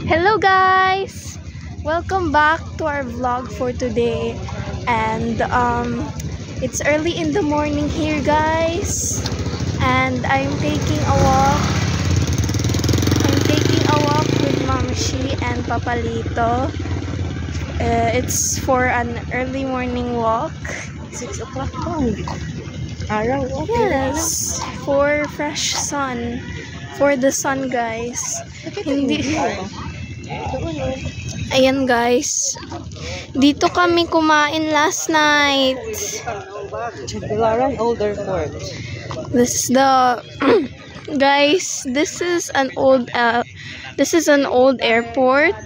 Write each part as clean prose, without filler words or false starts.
Hello guys! Welcome back to our vlog for today. And it's early in the morning here guys. And I'm taking a walk. With Mamshi and Papalito. It's for an early morning walk. 6 o'clock araw. Yes, for fresh sun. For the sun guys. Hindi. Ayan guys. Dito kami kumain last night. Bilaran Older Fort. This is the guys, this is an old airport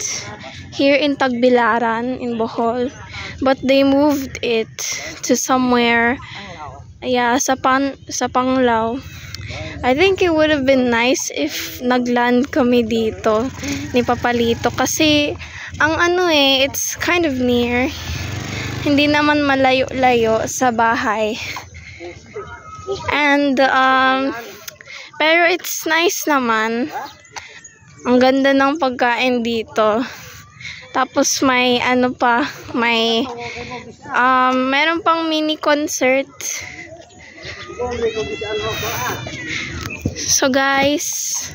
here in Tagbilaran in Bohol. But they moved it to somewhere sa Panglao. I think it would have been nice if nagland kami dito ni Papalito kasi ang it's kind of near. Hindi naman malayo-layo sa bahay. And pero it's nice naman. Ang ganda ng pagkain dito. Tapos may meron pang mini concert. So guys,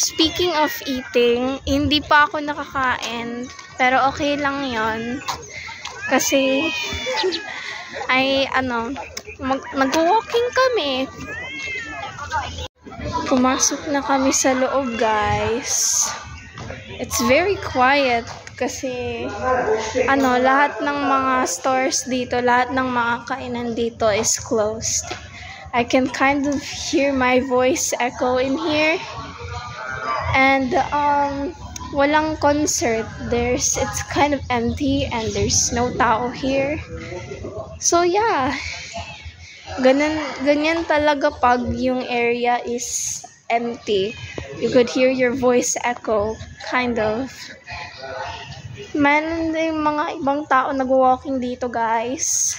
speaking of eating, hindi pa ako nakakain, pero okay lang yon kasi nag-walking kami. Pumasok na kami sa loob guys. It's very quiet kasi lahat ng mga stores dito, lahat ng mga kainan dito is closed. I can kind of hear my voice echo in here. And walang concert. It's kind of empty and there's no tao here. So yeah. Ganyan talaga pag yung area is empty. You could hear your voice echo, kind of. Man, yung mga ibang tao nag-walking dito, guys.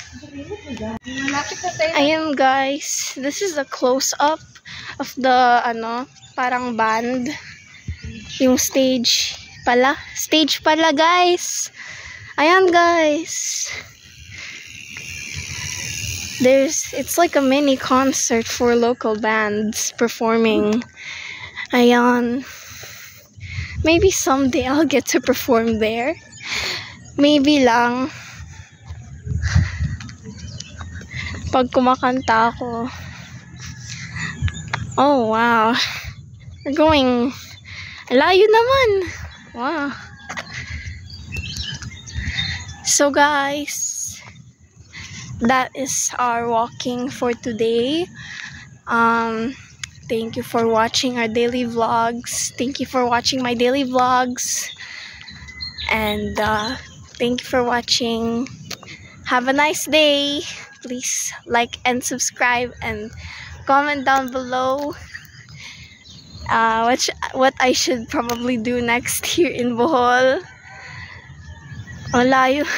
Ayan, guys. This is a close-up of the, parang band. Yung stage pala. Stage pala, guys. Ayan, guys. It's like a mini concert for local bands performing. Ayan. Maybe someday I'll get to perform there. Maybe lang. Pag kumakanta ako. Oh, wow. We're going. Layo naman. Wow. So guys, that is our walking for today. Thank you for watching our daily vlogs. Thank you for watching my daily vlogs. And thank you for watching. Have a nice day. Please like and subscribe and comment down below what I should probably do next here in Bohol. Malayo.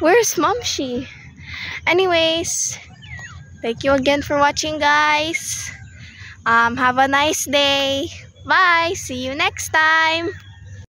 Where's Mamshi? Anyways, thank you again for watching, guys. Have a nice day. Bye. See you next time.